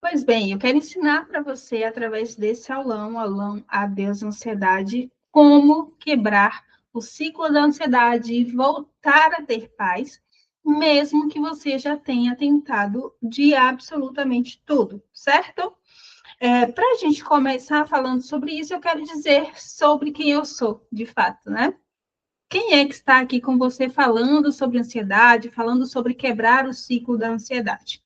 Pois bem, eu quero ensinar para você, através desse aulão Adeus Ansiedade, como quebrar o ciclo da ansiedade e voltar a ter paz, mesmo que você já tenha tentado de absolutamente tudo, certo? Para a gente começar falando sobre isso, eu quero dizer sobre quem eu sou, de fato, né? Quem é que está aqui com você falando sobre ansiedade, falando sobre quebrar o ciclo da ansiedade?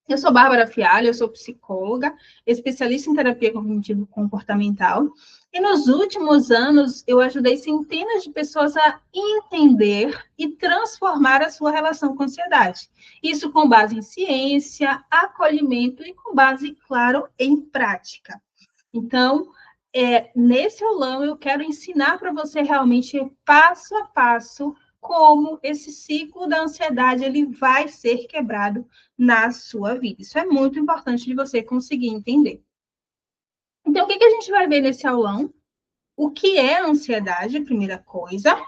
Eu sou Bárbara Fialho, eu sou psicóloga, especialista em terapia cognitivo-comportamental, e nos últimos anos eu ajudei centenas de pessoas a entender e transformar a sua relação com a ansiedade. Isso com base em ciência, acolhimento e com base, claro, em prática. Então, nesse aulão eu quero ensinar para você realmente passo a passo como esse ciclo da ansiedade ele vai ser quebrado na sua vida. Isso é muito importante de você conseguir entender. Então, o que a gente vai ver nesse aulão? O que é a ansiedade, primeira coisa.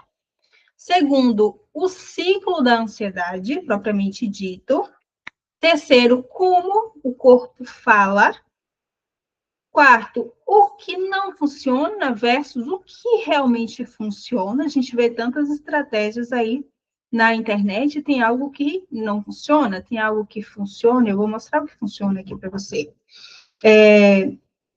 Segundo, o ciclo da ansiedade, propriamente dito. Terceiro, como o corpo fala. Quarto, o que não funciona versus o que realmente funciona. A gente vê tantas estratégias aí na internet, tem algo que não funciona, tem algo que funciona. Eu vou mostrar o que funciona aqui para você.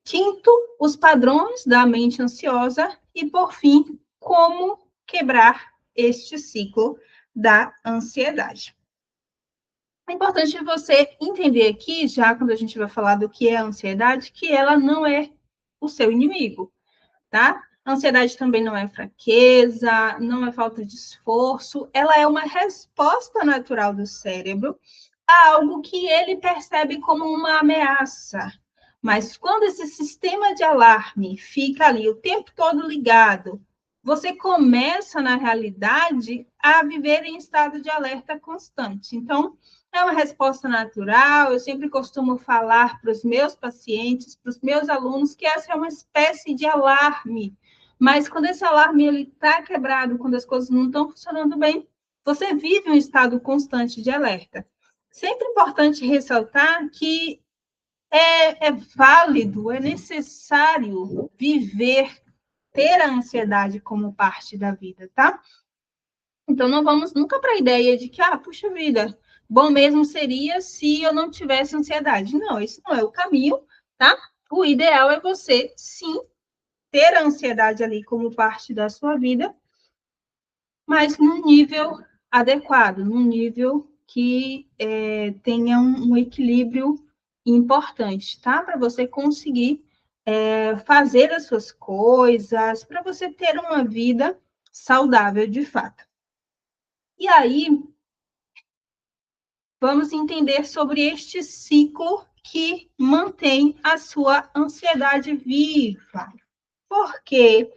Quinto, os padrões da mente ansiosa. E, por fim, como quebrar este ciclo da ansiedade. É importante você entender aqui, já quando a gente vai falar do que é a ansiedade, que ela não é o seu inimigo, tá? A ansiedade também não é fraqueza, não é falta de esforço, ela é uma resposta natural do cérebro a algo que ele percebe como uma ameaça. Mas quando esse sistema de alarme fica ali o tempo todo ligado, você começa, na realidade, a viver em estado de alerta constante. Então, é uma resposta natural. Eu sempre costumo falar para os meus pacientes, para os meus alunos, que essa é uma espécie de alarme. Mas quando esse alarme está quebrado, quando as coisas não estão funcionando bem, você vive um estado constante de alerta. Sempre importante ressaltar que é válido, é necessário viver, ter a ansiedade como parte da vida, tá? Então, não vamos nunca para a ideia de que, puxa vida, bom mesmo seria se eu não tivesse ansiedade. Não, esse não é o caminho, tá? O ideal é você, sim, ter a ansiedade ali como parte da sua vida, mas num nível adequado, num nível que tenha um equilíbrio importante, tá? Para você conseguir fazer as suas coisas, para você ter uma vida saudável de fato. E aí, vamos entender sobre este ciclo que mantém a sua ansiedade viva. Porque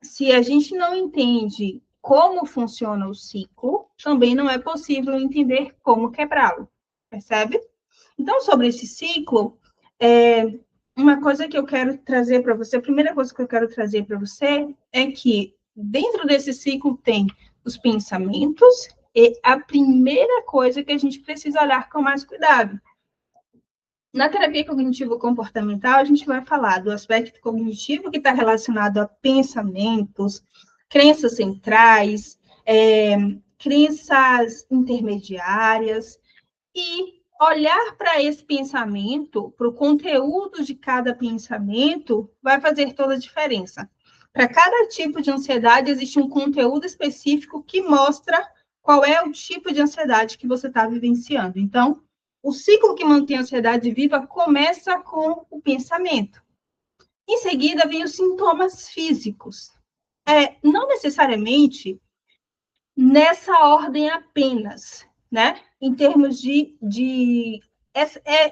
se a gente não entende como funciona o ciclo, também não é possível entender como quebrá-lo, percebe? Então, sobre esse ciclo, uma coisa que eu quero trazer para você, a primeira coisa que eu quero trazer para você é que dentro desse ciclo tem os pensamentos e a primeira coisa que a gente precisa olhar com mais cuidado. Na terapia cognitivo-comportamental, a gente vai falar do aspecto cognitivo que está relacionado a pensamentos, crenças centrais, crenças intermediárias, e olhar para esse pensamento, para o conteúdo de cada pensamento, vai fazer toda a diferença. Para cada tipo de ansiedade, existe um conteúdo específico que mostra qual é o tipo de ansiedade que você está vivenciando. Então, o ciclo que mantém a ansiedade viva começa com o pensamento. Em seguida, vem os sintomas físicos. Não necessariamente nessa ordem apenas, né? Em termos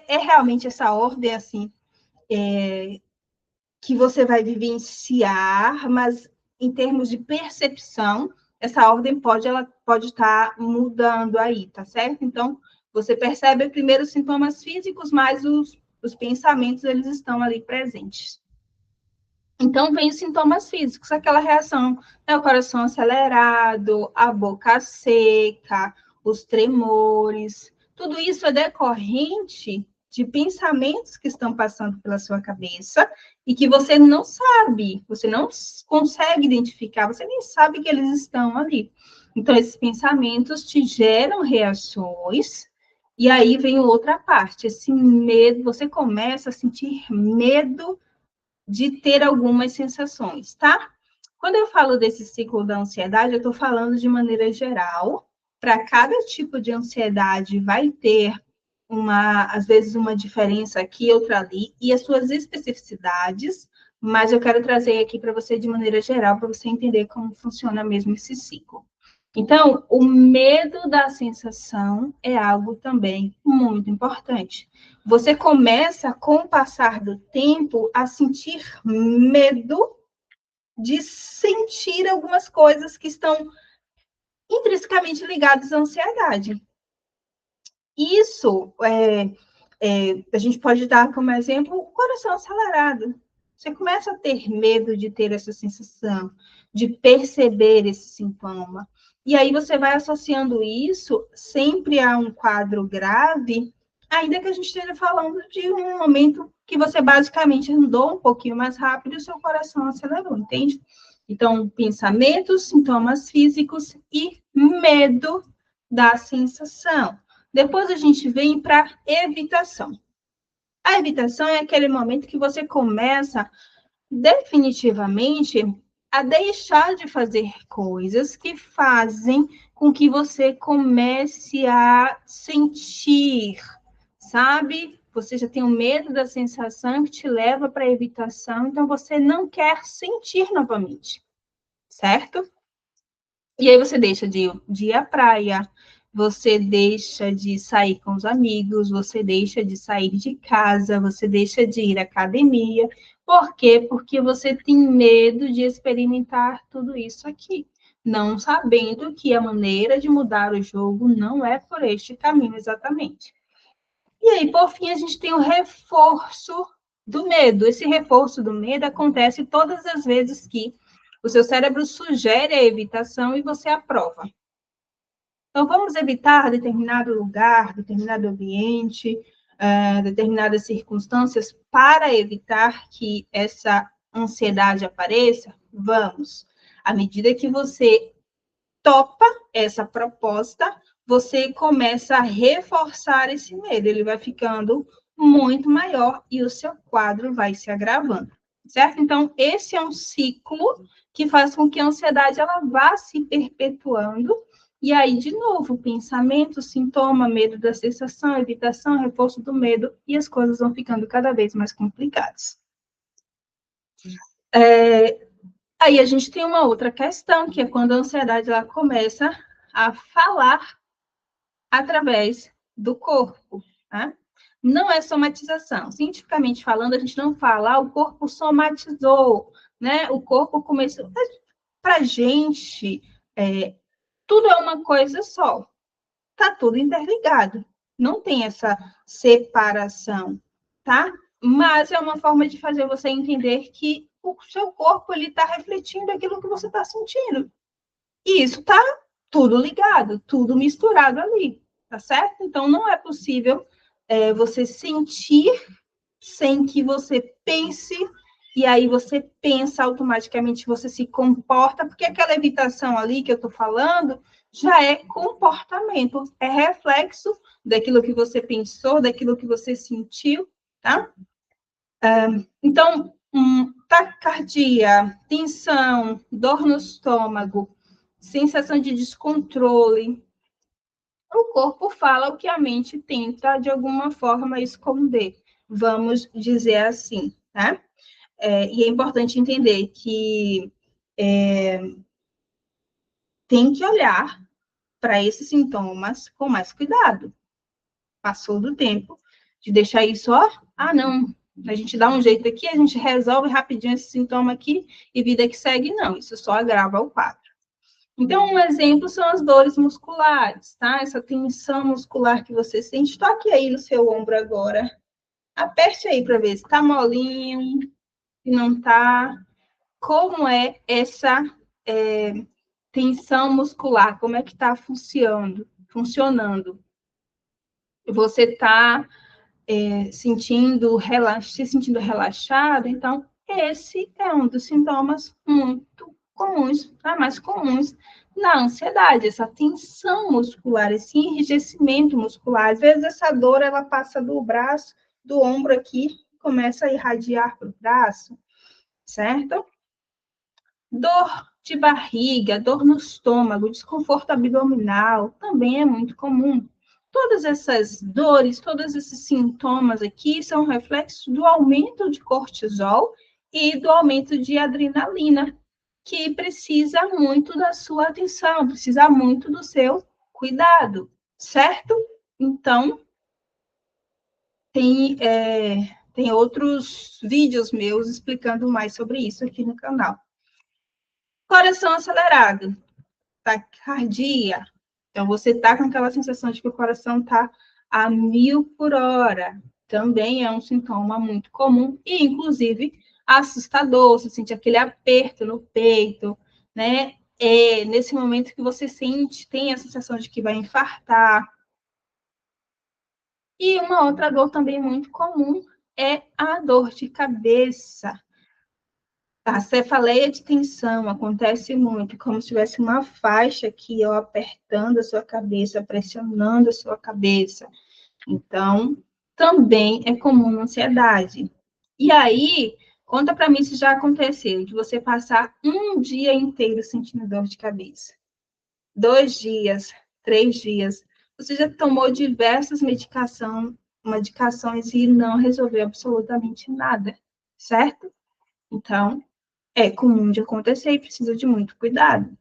realmente essa ordem, assim, que você vai vivenciar, mas em termos de percepção, essa ordem ela pode estar mudando aí, tá certo? Então, você percebe primeiro os sintomas físicos, mas os pensamentos, eles estão ali presentes. Então, vem os sintomas físicos, aquela reação, né? O coração acelerado, a boca seca, os tremores. Tudo isso é decorrente de pensamentos que estão passando pela sua cabeça e que você não sabe, você não consegue identificar, você nem sabe que eles estão ali. Então, esses pensamentos te geram reações, e aí vem outra parte, esse medo, você começa a sentir medo de ter algumas sensações, tá? Quando eu falo desse ciclo da ansiedade, eu estou falando de maneira geral. Para cada tipo de ansiedade vai ter às vezes, uma diferença aqui, outra ali, e as suas especificidades, mas eu quero trazer aqui para você de maneira geral, para você entender como funciona mesmo esse ciclo. Então, o medo da sensação é algo também muito importante. Você começa, com o passar do tempo, a sentir medo de sentir algumas coisas que estão intrinsecamente ligadas à ansiedade. Isso, a gente pode dar como exemplo o coração acelerado. Você começa a ter medo de ter essa sensação, de perceber esse sintoma. E aí você vai associando isso sempre a um quadro grave, ainda que a gente esteja falando de um momento que você basicamente andou um pouquinho mais rápido e o seu coração acelerou, entende? Então, pensamentos, sintomas físicos e medo da sensação. Depois a gente vem para evitação. A evitação é aquele momento que você começa definitivamente a deixar de fazer coisas que fazem com que você comece a sentir, sabe? Você já tem o medo da sensação que te leva para a evitação, então você não quer sentir novamente, certo? E aí você deixa de ir à praia, você deixa de sair com os amigos, você deixa de sair de casa, você deixa de ir à academia. Por quê? Porque você tem medo de experimentar tudo isso aqui, não sabendo que a maneira de mudar o jogo não é por este caminho exatamente. E aí, por fim, a gente tem o reforço do medo. Esse reforço do medo acontece todas as vezes que o seu cérebro sugere a evitação e você aprova. Então, vamos evitar determinado lugar, determinado ambiente, determinadas circunstâncias para evitar que essa ansiedade apareça? Vamos. À medida que você topa essa proposta, você começa a reforçar esse medo. Ele vai ficando muito maior e o seu quadro vai se agravando, certo? Então, esse é um ciclo que faz com que a ansiedade ela vá se perpetuando. E aí, de novo, pensamento, sintoma, medo da sensação, evitação, reforço do medo, e as coisas vão ficando cada vez mais complicadas. Aí a gente tem uma outra questão, que é quando a ansiedade ela começa a falar através do corpo, tá? Não é somatização. Cientificamente falando, a gente não fala, o corpo somatizou, né? O corpo começou... Para a gente, tudo é uma coisa só. Tá tudo interligado. Não tem essa separação, tá? Mas é uma forma de fazer você entender que o seu corpo ele está refletindo aquilo que você está sentindo. E isso está tudo ligado, tudo misturado ali, tá certo? Então, não é possível você sentir sem que você pense, e aí você pensa automaticamente, você se comporta, porque aquela evitação ali que eu estou falando já é comportamento, é reflexo daquilo que você pensou, daquilo que você sentiu, tá? Então, taquicardia, tensão, dor no estômago, sensação de descontrole, o corpo fala o que a mente tenta, de alguma forma, esconder, vamos dizer assim, tá? E é importante entender que tem que olhar para esses sintomas com mais cuidado. Passou do tempo de deixar isso, não, a gente dá um jeito aqui, a gente resolve rapidinho esse sintoma aqui e vida que segue, não, isso só agrava o quadro. Então, um exemplo são as dores musculares, tá? Essa tensão muscular que você sente, toque aí no seu ombro agora. Aperte aí para ver se está molinho, se não está. Como é essa tensão muscular? Como é que está funcionando? Você está se sentindo relaxado, então esse é um dos sintomas muito comuns, mais comuns na ansiedade, essa tensão muscular, esse enrijecimento muscular. Às vezes essa dor, ela passa do braço, do ombro aqui, começa a irradiar para o braço, certo? Dor de barriga, dor no estômago, desconforto abdominal, também é muito comum. Todas essas dores, todos esses sintomas aqui são reflexos do aumento de cortisol e do aumento de adrenalina, que precisa muito da sua atenção, precisa muito do seu cuidado, certo? Então, tem outros vídeos meus explicando mais sobre isso aqui no canal. Coração acelerado, taquicardia. Então, você está com aquela sensação de que o coração está a 1000 por hora. Também é um sintoma muito comum e, inclusive, assustador. Você sente aquele aperto no peito, né? Nesse momento que você tem a sensação de que vai infartar. E uma outra dor também muito comum é a dor de cabeça. A cefaleia de tensão acontece muito, como se tivesse uma faixa aqui, ó, apertando a sua cabeça, pressionando a sua cabeça. Então, também é comum na ansiedade. E aí, conta para mim se já aconteceu, de você passar um dia inteiro sentindo dor de cabeça. 2 dias, 3 dias. Você já tomou diversas medicações e não resolveu absolutamente nada, certo? Então, é comum de acontecer e precisa de muito cuidado.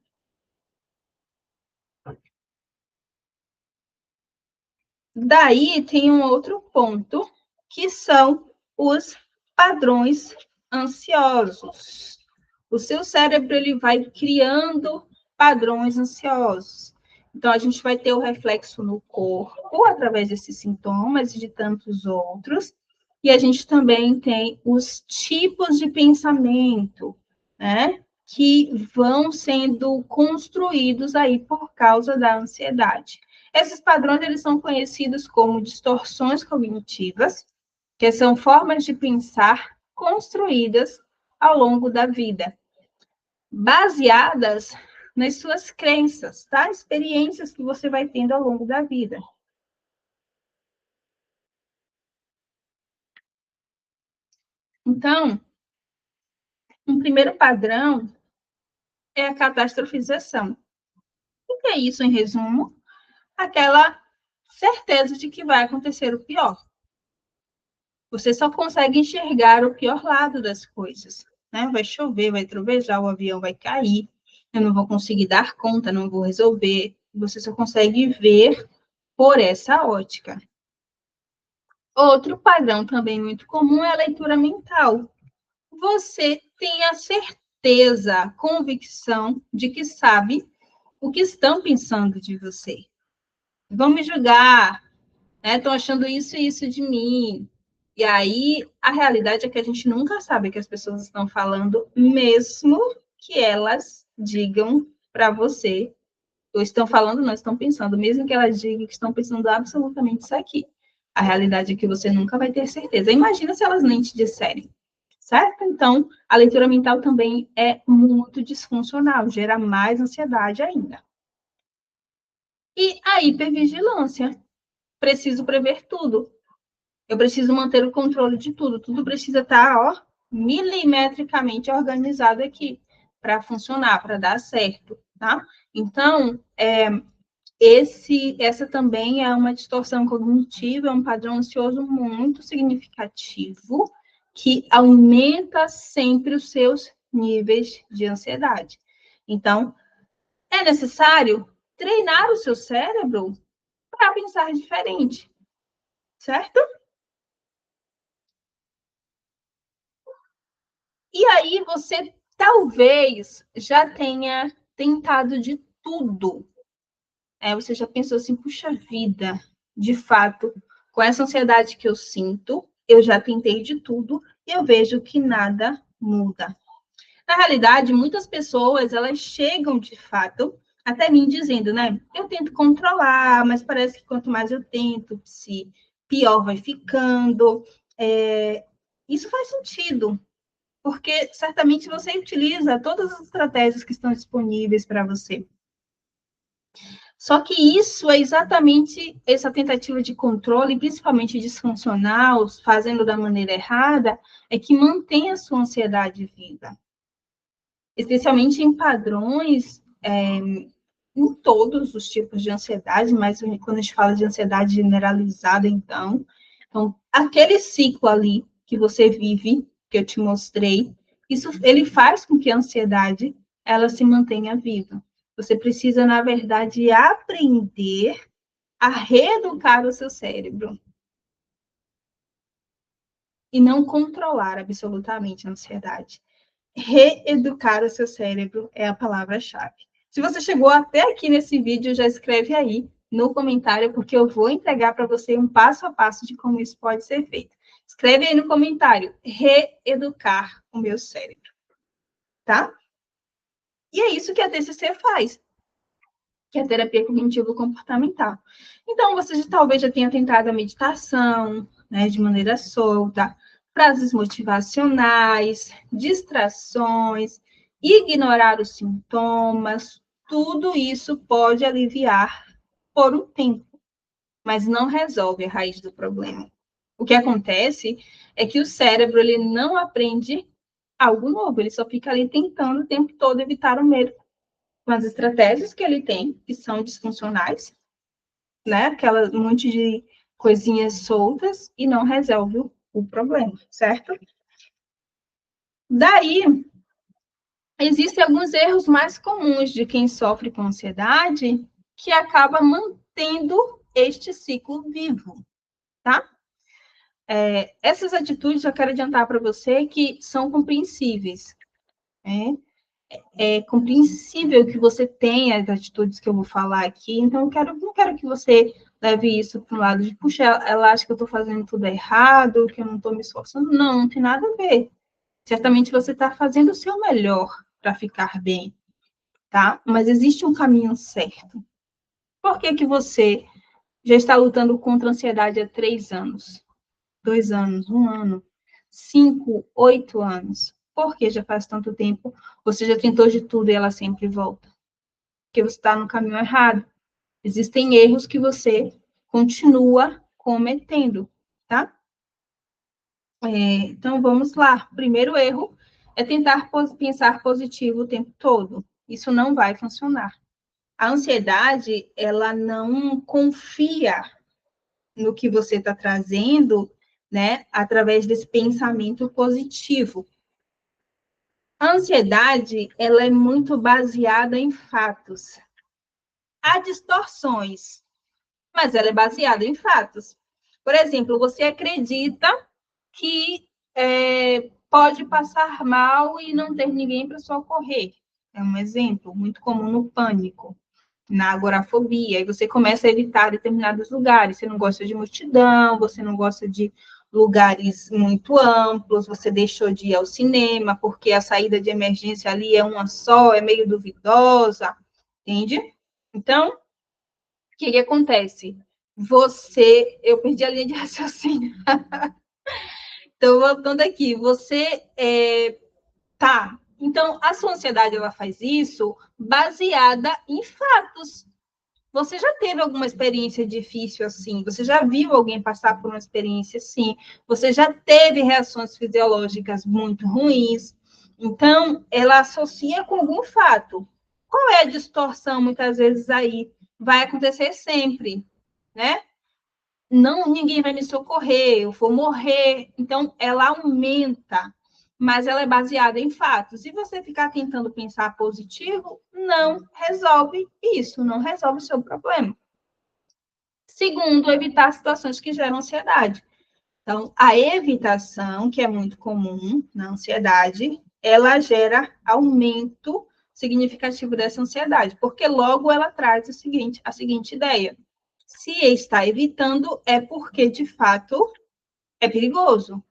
Daí tem um outro ponto, que são os padrões ansiosos. O seu cérebro ele vai criando padrões ansiosos. Então, a gente vai ter o reflexo no corpo, através desses sintomas e de tantos outros. E a gente também tem os tipos de pensamento, né? Que vão sendo construídos aí por causa da ansiedade. Esses padrões eles são conhecidos como distorções cognitivas, que são formas de pensar construídas ao longo da vida, baseadas nas suas crenças, tá? Experiências que você vai tendo ao longo da vida. Então, um primeiro padrão é a catastrofização. O que é isso, em resumo? Aquela certeza de que vai acontecer o pior. Você só consegue enxergar o pior lado das coisas, né? Vai chover, vai trovejar, o avião vai cair, eu não vou conseguir dar conta, não vou resolver. Você só consegue ver por essa ótica. Outro padrão também muito comum é a leitura mental. Você tem a certeza, a convicção de que sabe o que estão pensando de você. Vão me julgar, né? Estão achando isso e isso de mim. E aí, a realidade é que a gente nunca sabe o que as pessoas estão falando, mesmo que elas digam para você, ou estão falando, não estão pensando, mesmo que elas digam que estão pensando absolutamente isso aqui. A realidade é que você nunca vai ter certeza. Imagina se elas nem te disserem, certo? Então, a leitura mental também é muito disfuncional, gera mais ansiedade ainda. E a hipervigilância. Preciso prever tudo. Eu preciso manter o controle de tudo. Tudo precisa estar, ó, milimetricamente organizado aqui para funcionar, para dar certo, tá? Então, essa também é uma distorção cognitiva, é um padrão ansioso muito significativo que aumenta sempre os seus níveis de ansiedade. Então, é necessário treinar o seu cérebro para pensar diferente, certo? E aí você talvez já tenha tentado de tudo. Você já pensou assim, puxa vida, de fato, com essa ansiedade que eu sinto, eu já tentei de tudo e eu vejo que nada muda. Na realidade, muitas pessoas, elas chegam de fato até mim dizendo, né? Eu tento controlar, mas parece que quanto mais eu tento, pior vai ficando. Isso faz sentido, porque certamente você utiliza todas as estratégias que estão disponíveis para você. Só que isso é exatamente essa tentativa de controle, principalmente disfuncional, fazendo da maneira errada, é que mantém a sua ansiedade viva. Especialmente em padrões, em todos os tipos de ansiedade, mas quando a gente fala de ansiedade generalizada, então, aquele ciclo ali que você vive, que eu te mostrei, isso ele faz com que a ansiedade ela se mantenha viva. Você precisa, na verdade, aprender a reeducar o seu cérebro e não controlar absolutamente a ansiedade. Reeducar o seu cérebro é a palavra-chave. Se você chegou até aqui nesse vídeo, já escreve aí no comentário, porque eu vou entregar para você um passo a passo de como isso pode ser feito. Escreve aí no comentário, reeducar o meu cérebro, tá? E é isso que a TCC faz, que é a terapia cognitivo-comportamental. Então, você talvez já tenha tentado a meditação, né, de maneira solta, frases motivacionais, distrações, ignorar os sintomas, tudo isso pode aliviar por um tempo, mas não resolve a raiz do problema. O que acontece é que o cérebro ele não aprende algo novo, ele só fica ali tentando o tempo todo evitar o medo com as estratégias que ele tem, que são disfuncionais, né? Aquela monte de coisinhas soltas e não resolve o problema, certo? Daí, existem alguns erros mais comuns de quem sofre com ansiedade que acaba mantendo este ciclo vivo, tá? Essas atitudes eu quero adiantar para você que são compreensíveis, né? É compreensível que você tenha as atitudes que eu vou falar aqui, então não quero que você leve isso para um lado de, puxa, ela acha que eu estou fazendo tudo errado, que eu não estou me esforçando. Não, não tem nada a ver. Certamente você está fazendo o seu melhor para ficar bem, tá? Mas existe um caminho certo. Por que que você já está lutando contra a ansiedade há 3 anos, 2 anos, 1 ano, 5, 8 anos? Por que já faz tanto tempo? Você já tentou de tudo e ela sempre volta? Porque você está no caminho errado. Existem erros que você continua cometendo, tá? Então, vamos lá. O primeiro erro é tentar pensar positivo o tempo todo. Isso não vai funcionar. A ansiedade, ela não confia no que você está trazendo, né, através desse pensamento positivo. A ansiedade, ela é muito baseada em fatos. Há distorções, mas ela é baseada em fatos. Por exemplo, você acredita que pode passar mal e não ter ninguém para socorrer. É um exemplo muito comum no pânico, na agorafobia. Aí você começa a evitar determinados lugares. Você não gosta de multidão, você não gosta de lugares muito amplos, você deixou de ir ao cinema porque a saída de emergência ali é uma só, é meio duvidosa, entende? Então, o que acontece? Eu perdi a linha de raciocínio. Então, voltando aqui, tá. Então, a sua ansiedade, ela faz isso baseada em fatos. Você já teve alguma experiência difícil assim? Você já viu alguém passar por uma experiência assim? Você já teve reações fisiológicas muito ruins? Então, ela associa com algum fato. Qual é a distorção, muitas vezes, aí? Vai acontecer sempre, né? Não, ninguém vai me socorrer, eu vou morrer. Então, ela aumenta, mas ela é baseada em fatos. Se você ficar tentando pensar positivo, não resolve isso, não resolve o seu problema. Segundo, evitar situações que geram ansiedade. Então, a evitação, que é muito comum na ansiedade, ela gera aumento significativo dessa ansiedade, porque logo ela traz a seguinte ideia: se está evitando, é porque, de fato, é perigoso.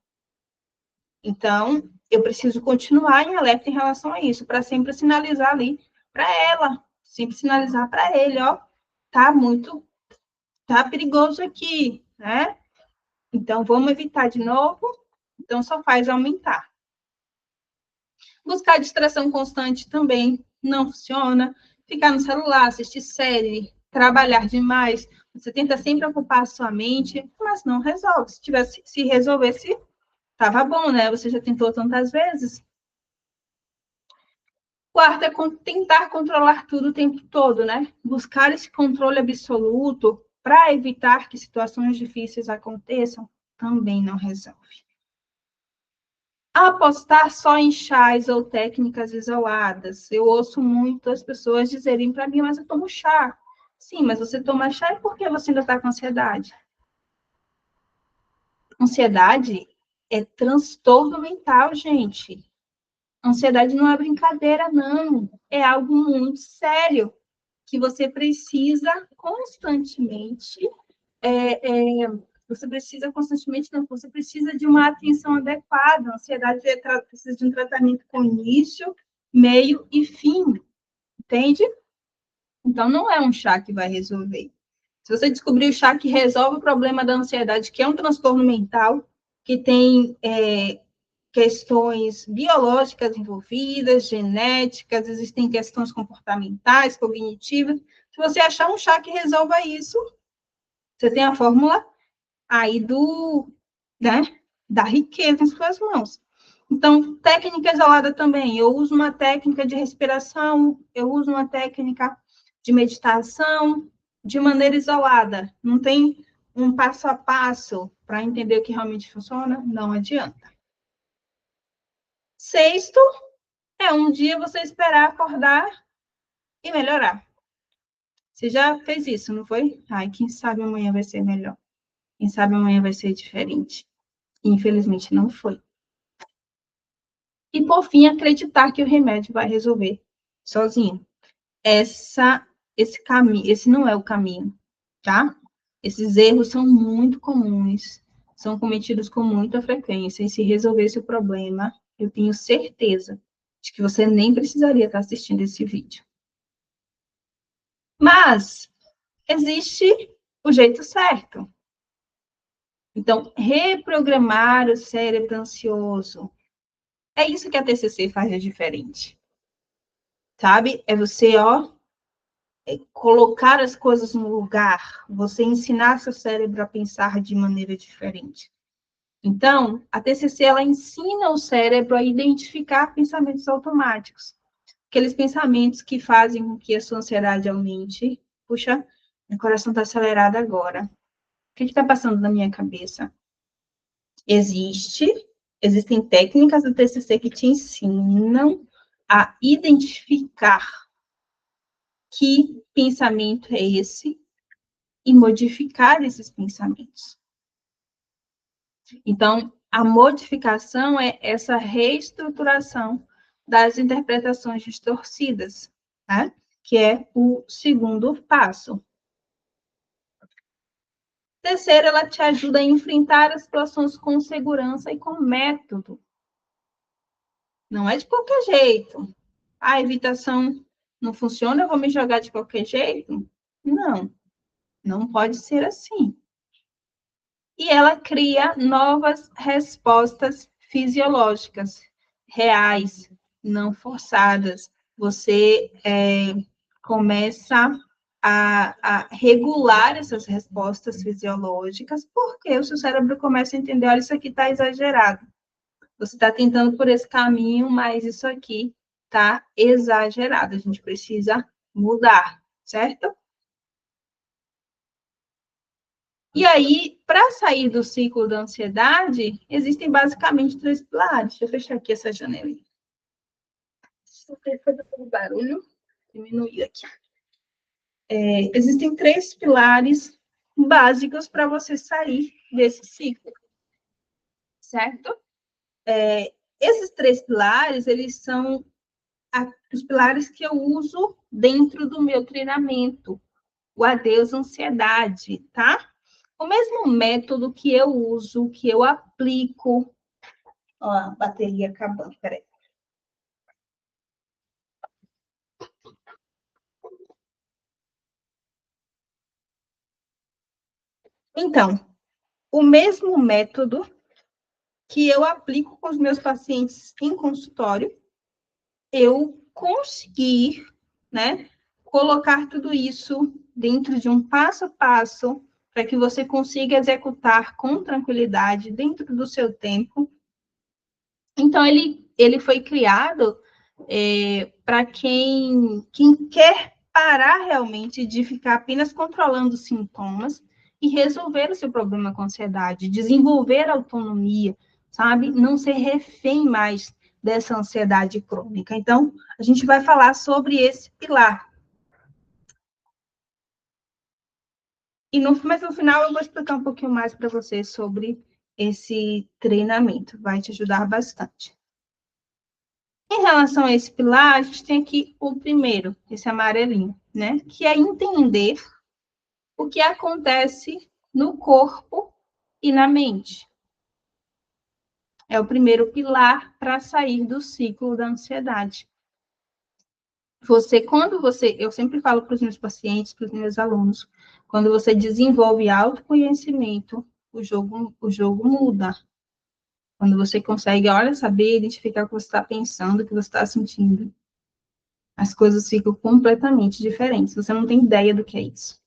Então, eu preciso continuar em alerta em relação a isso, para sempre sinalizar ali para ela, sempre sinalizar para ele, ó, tá perigoso aqui, né? Então, vamos evitar de novo. Então, só faz aumentar. Buscar distração constante também não funciona. Ficar no celular, assistir série, trabalhar demais. Você tenta sempre ocupar a sua mente, mas não resolve. Se resolvesse, estava bom, né? Você já tentou tantas vezes. Quarto é tentar controlar tudo o tempo todo, né? Buscar esse controle absoluto para evitar que situações difíceis aconteçam também não resolve. Apostar só em chás ou técnicas isoladas. Eu ouço muito as pessoas dizerem para mim, mas eu tomo chá. Sim, mas você toma chá e por que você ainda está com ansiedade? Ansiedade é transtorno mental, gente. Ansiedade não é brincadeira, não. É algo muito sério que você precisa constantemente você precisa constantemente, não, você precisa de uma atenção adequada. A ansiedade precisa de um tratamento com início, meio e fim, entende? Então, não é um chá que vai resolver. Se você descobrir o chá que resolve o problema da ansiedade, que é um transtorno mental, que tem questões biológicas envolvidas, genéticas, existem questões comportamentais, cognitivas. Se você achar um chá que resolva isso, você tem a fórmula aí né, da riqueza em suas mãos. Então, técnica isolada também. Eu uso uma técnica de respiração, eu uso uma técnica de meditação de maneira isolada. Não tem um passo a passo para entender o que realmente funciona? Não adianta. Sexto, é um dia você esperar acordar e melhorar. Você já fez isso, não foi? Ai, quem sabe amanhã vai ser melhor. Quem sabe amanhã vai ser diferente. Infelizmente, não foi. E, por fim, acreditar que o remédio vai resolver sozinho. Esse não é o caminho, tá? Esses erros são muito comuns, são cometidos com muita frequência, e se resolvesse o problema, eu tenho certeza de que você nem precisaria estar assistindo esse vídeo. Mas existe o jeito certo. Então, reprogramar o cérebro ansioso. É isso que a TCC faz de diferente. Sabe? É você, colocar as coisas no lugar, você ensinar seu cérebro a pensar de maneira diferente. Então, a TCC, ela ensina o cérebro a identificar pensamentos automáticos. Aqueles pensamentos que fazem com que a sua ansiedade aumente. Puxa, meu coração está acelerado agora. O que está passando na minha cabeça? Existem técnicas do TCC que te ensinam a identificar que pensamento é esse e modificar esses pensamentos. Então, a modificação é essa reestruturação das interpretações distorcidas, né? Que é o segundo passo. Terceiro, ela te ajuda a enfrentar as situações com segurança e com método. Não é de qualquer jeito. A evitação não funciona, eu vou me jogar de qualquer jeito? Não, não pode ser assim. E ela cria novas respostas fisiológicas, reais, não forçadas. Você começa a regular essas respostas fisiológicas, porque o seu cérebro começa a entender, olha, isso aqui está exagerado. Você está tentando por esse caminho, mas isso aqui está exagerado. A gente precisa mudar, certo? E aí, para sair do ciclo da ansiedade, existem basicamente três pilares. Deixa eu fechar aqui essa janelinha. Deixa eu fazer um barulho. Diminuir aqui. Existem três pilares básicos para você sair desse ciclo, certo? Esses três pilares, eles são os pilares que eu uso dentro do meu treinamento, o Adeus Ansiedade, tá? O mesmo método que eu uso, que eu aplico. Ó, a bateria acabando, peraí. Então, o mesmo método que eu aplico com os meus pacientes em consultório, eu conseguir, né, colocar tudo isso dentro de um passo a passo para que você consiga executar com tranquilidade dentro do seu tempo. Então, ele foi criado para quem quer parar realmente de ficar apenas controlando os sintomas e resolver o seu problema com ansiedade, desenvolver autonomia, sabe? Não ser refém mais dessa ansiedade crônica. Então, a gente vai falar sobre esse pilar. Mas no final eu vou explicar um pouquinho mais para você sobre esse treinamento, vai te ajudar bastante. Em relação a esse pilar, a gente tem aqui o primeiro, esse amarelinho, né? Que é entender o que acontece no corpo e na mente. É o primeiro pilar para sair do ciclo da ansiedade. Eu sempre falo para os meus pacientes, para os meus alunos, quando você desenvolve autoconhecimento, o jogo muda. Quando você consegue, saber identificar o que você está pensando, o que você está sentindo, as coisas ficam completamente diferentes. Você não tem ideia do que é isso.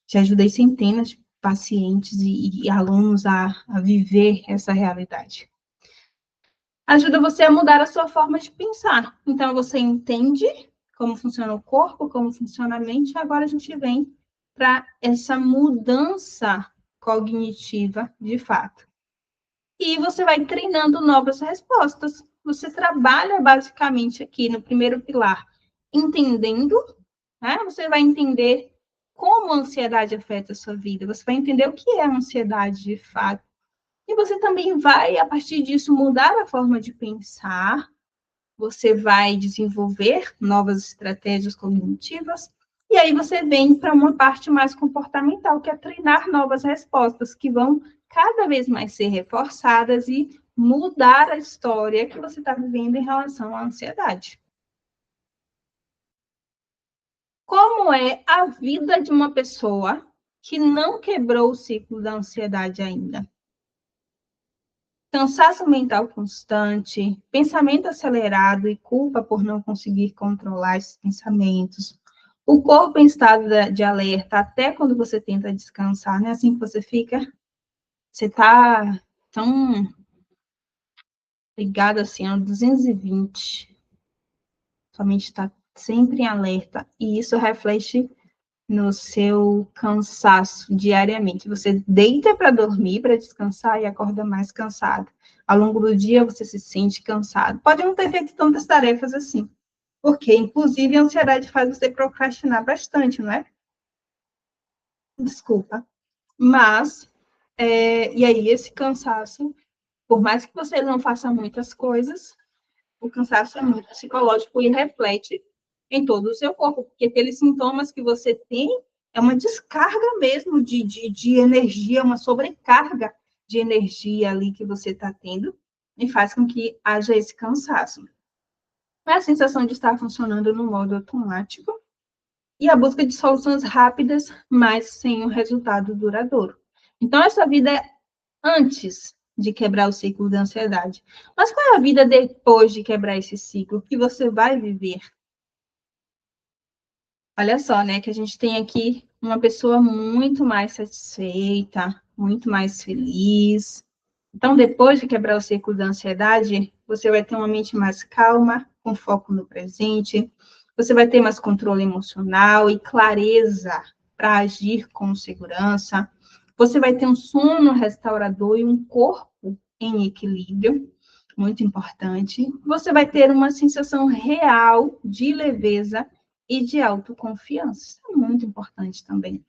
Já ajudei centenas de pacientes e alunos a viver essa realidade. Ajuda você a mudar a sua forma de pensar. Então, você entende como funciona o corpo, como funciona a mente, e agora a gente vem para essa mudança cognitiva de fato. E você vai treinando novas respostas. Você trabalha basicamente aqui no primeiro pilar, entendendo, né? Você vai entender como a ansiedade afeta a sua vida, você vai entender o que é a ansiedade de fato. E você também vai, a partir disso, mudar a forma de pensar, você vai desenvolver novas estratégias cognitivas, e aí você vem para uma parte mais comportamental, que é treinar novas respostas, que vão cada vez mais ser reforçadas e mudar a história que você está vivendo em relação à ansiedade. Como é a vida de uma pessoa que não quebrou o ciclo da ansiedade ainda? Cansaço mental constante, pensamento acelerado e culpa por não conseguir controlar esses pensamentos. O corpo em estado de alerta até quando você tenta descansar, não é assim que você fica? Você está tão ligado assim a 220. Sua mente está sempre em alerta e isso reflete no seu cansaço diariamente. Você deita para dormir, para descansar e acorda mais cansado. Ao longo do dia você se sente cansado. Pode não ter feito tantas tarefas assim, porque inclusive a ansiedade faz você procrastinar bastante, não é? Desculpa. Mas, e aí esse cansaço, por mais que você não faça muitas coisas, o cansaço é muito psicológico e reflete em todo o seu corpo, porque aqueles sintomas que você tem é uma descarga mesmo de energia, uma sobrecarga de energia ali que você está tendo, e faz com que haja esse cansaço. É a sensação de estar funcionando no modo automático e a busca de soluções rápidas, mas sem um resultado duradouro. Então, essa vida é antes de quebrar o ciclo da ansiedade. Mas qual é a vida depois de quebrar esse ciclo? O que você vai viver? Olha só, né, que a gente tem aqui uma pessoa muito mais satisfeita, muito mais feliz. Então, depois de quebrar o ciclo da ansiedade, você vai ter uma mente mais calma, com foco no presente. Você vai ter mais controle emocional e clareza para agir com segurança. Você vai ter um sono restaurador e um corpo em equilíbrio, muito importante. Você vai ter uma sensação real de leveza e de autoconfiança. Isso é muito importante também.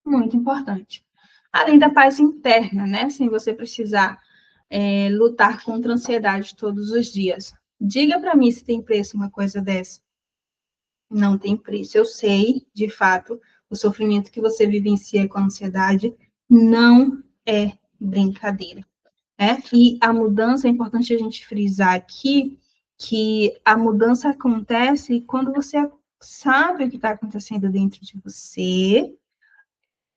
Muito importante. Além da paz interna, né? Sem você precisar lutar contra a ansiedade todos os dias. Diga para mim se tem preço uma coisa dessa. Não tem preço. Eu sei, de fato, o sofrimento que você vivencia com a ansiedade não é brincadeira. Né? E a mudança, é importante a gente frisar aqui, que a mudança acontece quando você sabe o que está acontecendo dentro de você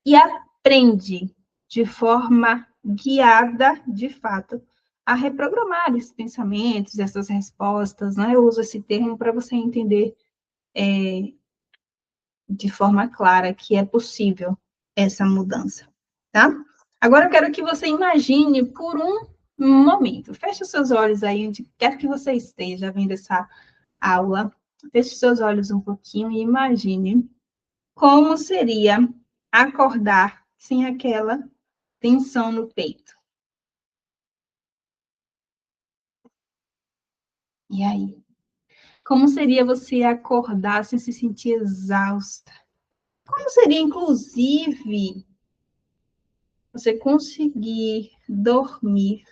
e aprende de forma guiada, de fato, a reprogramar esses pensamentos, essas respostas, né? Eu uso esse termo para você entender de forma clara que é possível essa mudança, tá? Agora eu quero que você imagine por um momento. Feche os seus olhos aí, onde quer que você esteja vendo essa aula. Feche os seus olhos um pouquinho e imagine como seria acordar sem aquela tensão no peito. E aí? Como seria você acordar sem se sentir exausta? Como seria, inclusive, você conseguir dormir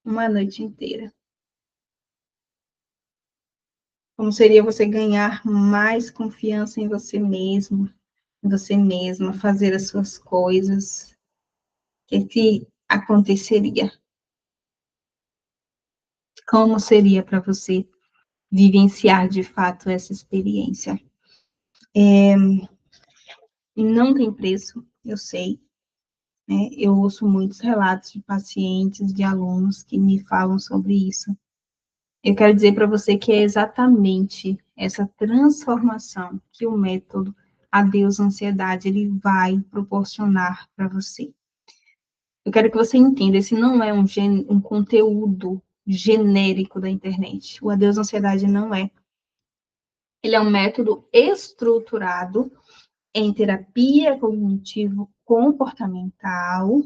uma noite inteira? Como seria você ganhar mais confiança em você mesmo, em você mesma, fazer as suas coisas? O que aconteceria? Como seria para você vivenciar de fato essa experiência? Não tem preço, eu sei, né? Eu ouço muitos relatos de pacientes, de alunos que me falam sobre isso. Eu quero dizer para você que é exatamente essa transformação que o método Adeus Ansiedade ele vai proporcionar para você. Eu quero que você entenda, esse não é um conteúdo genérico da internet. O Adeus Ansiedade não é. Ele é um método estruturado em terapia cognitivo-comportamental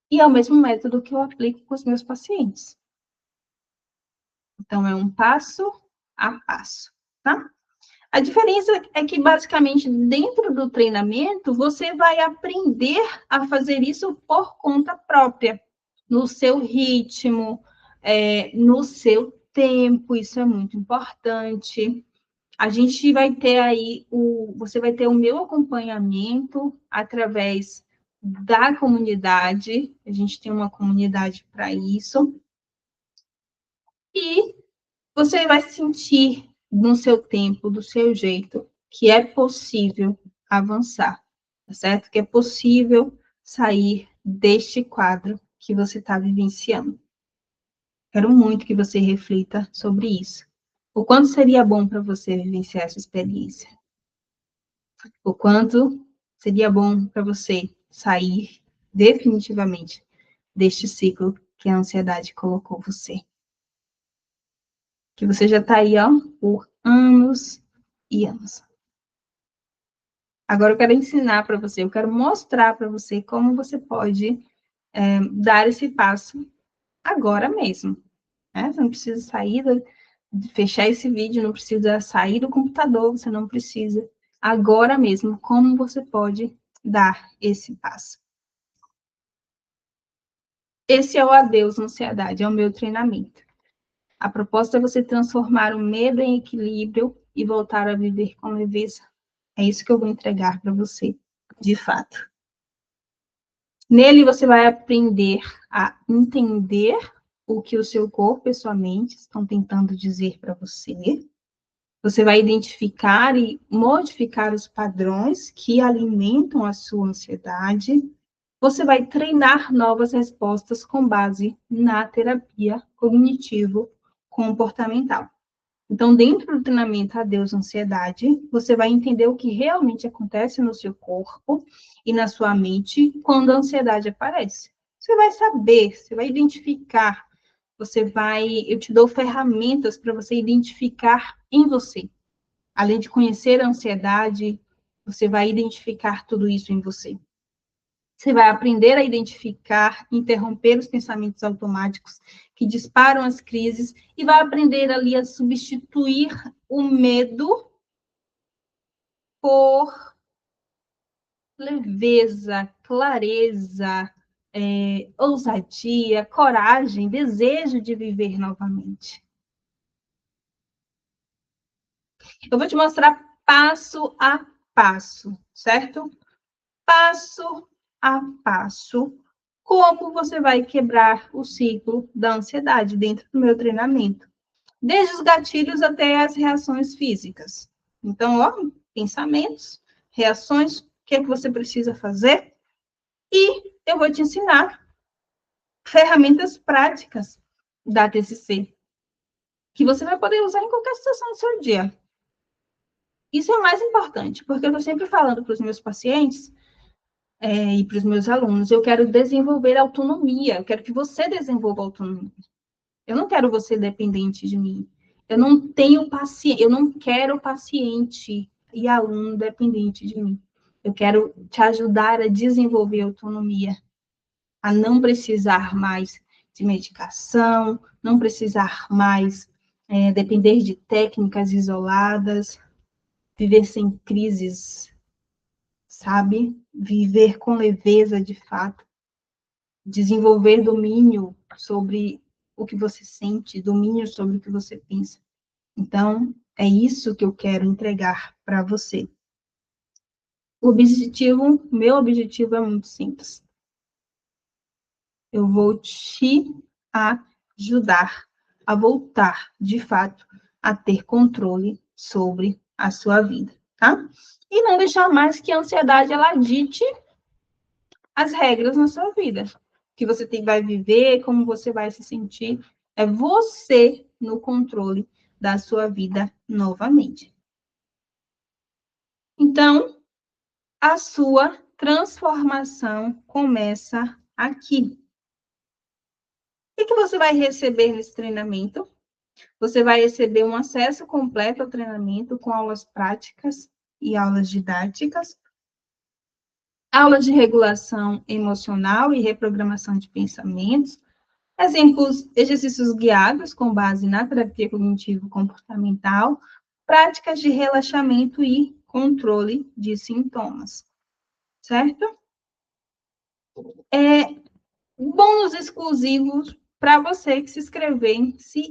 e é o mesmo método que eu aplico com os meus pacientes. Então, é um passo a passo, tá? A diferença é que, basicamente, dentro do treinamento, você vai aprender a fazer isso por conta própria, no seu ritmo, no seu tempo, isso é muito importante. A gente vai ter aí, você vai ter o meu acompanhamento através da comunidade, a gente tem uma comunidade para isso, e você vai sentir no seu tempo, do seu jeito, que é possível avançar, tá certo? Que é possível sair deste quadro que você está vivenciando. Quero muito que você reflita sobre isso. O quanto seria bom para você vivenciar essa experiência? O quanto seria bom para você sair definitivamente deste ciclo que a ansiedade colocou você? Que você já está aí, ó, por anos e anos. Agora eu quero ensinar para você, eu quero mostrar para você como você pode dar esse passo agora mesmo. Né? Você não precisa sair, fechar esse vídeo, não precisa sair do computador, você não precisa. Agora mesmo, como você pode dar esse passo? Esse é o Adeus Ansiedade, é o meu treinamento. A proposta é você transformar o medo em equilíbrio e voltar a viver com leveza. É isso que eu vou entregar para você, de fato. Nele você vai aprender a entender o que o seu corpo e sua mente estão tentando dizer para você. Você vai identificar e modificar os padrões que alimentam a sua ansiedade. Você vai treinar novas respostas com base na terapia cognitivo-comportamental. Então, dentro do treinamento Adeus Ansiedade, você vai entender o que realmente acontece no seu corpo e na sua mente quando a ansiedade aparece. Você vai saber, você vai identificar, eu te dou ferramentas para você identificar em você. Além de conhecer a ansiedade, você vai identificar tudo isso em você. Você vai aprender a identificar, interromper os pensamentos automáticos que disparam as crises e vai aprender ali a substituir o medo por leveza, clareza, ousadia, coragem, desejo de viver novamente. Eu vou te mostrar passo a passo, certo? Passo a passo, como você vai quebrar o ciclo da ansiedade dentro do meu treinamento. Desde os gatilhos até as reações físicas. Então, pensamentos, reações, o que é que você precisa fazer? E eu vou te ensinar ferramentas práticas da TCC, que você vai poder usar em qualquer situação do seu dia. Isso é o mais importante, porque eu estou sempre falando para os meus pacientes e para os meus alunos, eu quero desenvolver autonomia, eu quero que você desenvolva autonomia. Eu não quero você dependente de mim. Eu não tenho paciente, eu não quero paciente e aluno dependente de mim. Eu quero te ajudar a desenvolver autonomia, a não precisar mais de medicação, não precisar mais depender de técnicas isoladas, viver sem crises, sabe? Viver com leveza de fato, desenvolver domínio sobre o que você sente, domínio sobre o que você pensa. Então, é isso que eu quero entregar para você. Meu objetivo é muito simples. Eu vou te ajudar a voltar, de fato, a ter controle sobre a sua vida, tá? E não deixar mais que a ansiedade, ela dite as regras na sua vida. Que você vai viver, como você vai se sentir. É você no controle da sua vida novamente. Então, a sua transformação começa aqui. O que você vai receber nesse treinamento? Você vai receber um acesso completo ao treinamento com aulas práticas e aulas didáticas, aulas de regulação emocional e reprogramação de pensamentos, exemplos, exercícios guiados com base na terapia cognitivo-comportamental, práticas de relaxamento e controle de sintomas, certo? Bônus exclusivos para você que se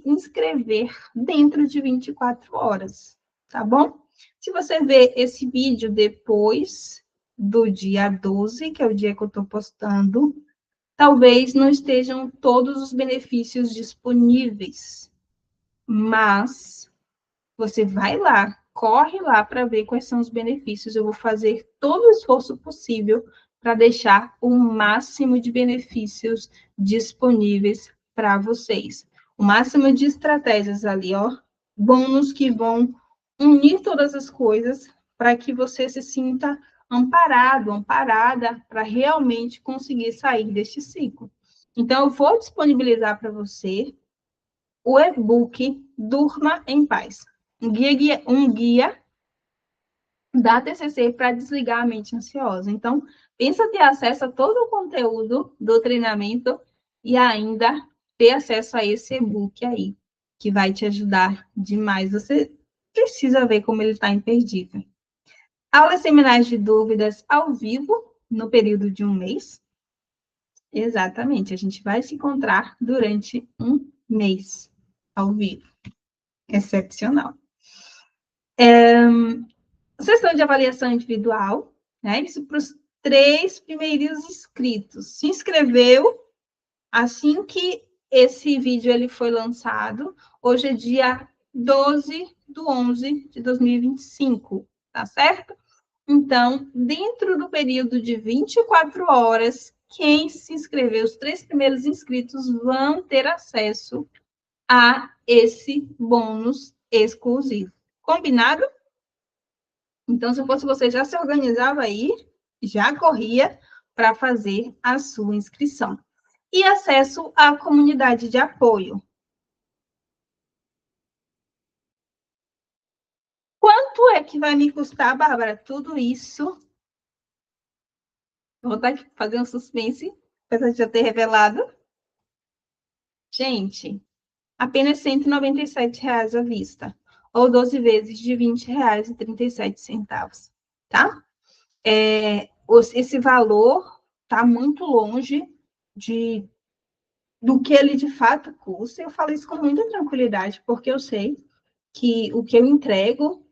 inscrever dentro de 24 horas, tá bom? Se você ver esse vídeo depois do dia 12, que é o dia que eu estou postando, talvez não estejam todos os benefícios disponíveis, mas você vai lá, corre lá para ver quais são os benefícios. Eu vou fazer todo o esforço possível para deixar o máximo de benefícios disponíveis para vocês. O máximo de estratégias ali, ó, bônus que vão unir todas as coisas para que você se sinta amparado, amparada, para realmente conseguir sair deste ciclo. Então, eu vou disponibilizar para você o e-book Durma em Paz. Um guia da TCC para desligar a mente ansiosa. Então, pensa ter acesso a todo o conteúdo do treinamento e ainda ter acesso a esse e-book aí, que vai te ajudar demais. Você precisa ver como ele está imperdível. Aulas seminais de dúvidas ao vivo, no período de um mês. Exatamente, a gente vai se encontrar durante um mês, ao vivo. Excepcional. Sessão de avaliação individual, né? Isso para os 3 primeiros inscritos. Se inscreveu assim que esse vídeo ele foi lançado. Hoje é dia 12/11/2025, tá certo? Então, dentro do período de 24 horas, quem se inscreveu, os 3 primeiros inscritos vão ter acesso a esse bônus exclusivo. Combinado? Então, se fosse você, já se organizava aí, já corria para fazer a sua inscrição. E acesso à comunidade de apoio. Quanto é que vai me custar, Bárbara, tudo isso? Vou fazer um suspense, apesar de já ter revelado. Gente, apenas R$ 197,00 à vista, ou 12 vezes de R$ 20,37, tá? Esse valor está muito longe do que ele de fato custa. Eu falo isso com muita tranquilidade, porque eu sei que o que eu entrego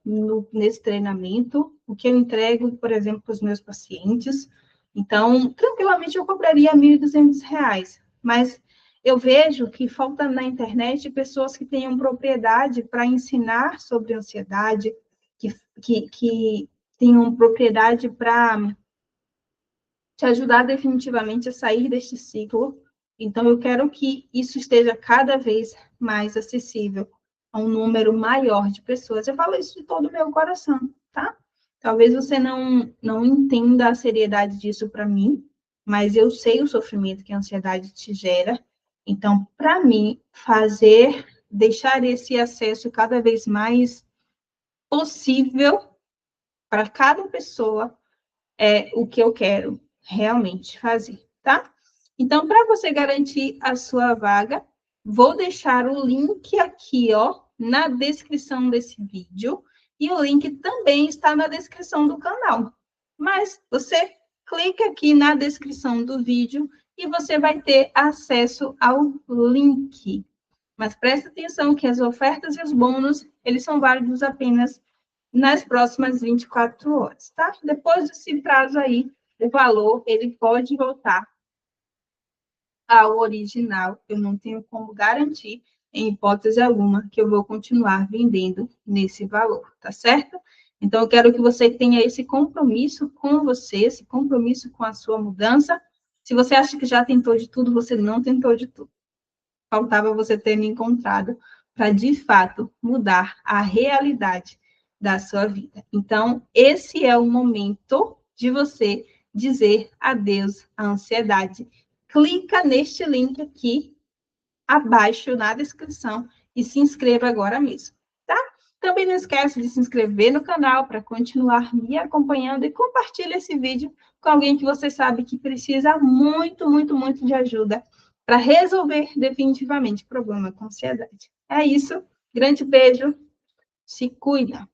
nesse treinamento, o que eu entrego, por exemplo, para os meus pacientes, então, tranquilamente eu cobraria R$ 1.200, mas eu vejo que falta na internet pessoas que tenham propriedade para ensinar sobre ansiedade, que tenham propriedade para te ajudar definitivamente a sair deste ciclo. Então, eu quero que isso esteja cada vez mais acessível a um número maior de pessoas. Eu falo isso de todo o meu coração, tá? Talvez você não entenda a seriedade disso para mim, mas eu sei o sofrimento que a ansiedade te gera. Então, para mim, deixar esse acesso cada vez mais possível para cada pessoa é o que eu quero realmente fazer, tá? Então, para você garantir a sua vaga, vou deixar o link aqui, ó, na descrição desse vídeo, e o link também está na descrição do canal. Mas você clica aqui na descrição do vídeo e você vai ter acesso ao link. Mas presta atenção que as ofertas e os bônus, eles são válidos apenas nas próximas 24 horas, tá? Depois desse prazo aí, o valor, ele pode voltar ao original. Eu não tenho como garantir, em hipótese alguma, que eu vou continuar vendendo nesse valor, tá certo? Então, eu quero que você tenha esse compromisso com você, esse compromisso com a sua mudança. Se você acha que já tentou de tudo, você não tentou de tudo. Faltava você ter me encontrado para, de fato, mudar a realidade da sua vida. Então, esse é o momento de você dizer adeus à ansiedade. Clica neste link aqui abaixo na descrição e se inscreva agora mesmo, tá? Também não esquece de se inscrever no canal para continuar me acompanhando e compartilhe esse vídeo com alguém que você sabe que precisa muito, muito, muito de ajuda para resolver definitivamente o problema com ansiedade. É isso. Grande beijo. Se cuida.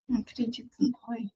Não acredito, não foi?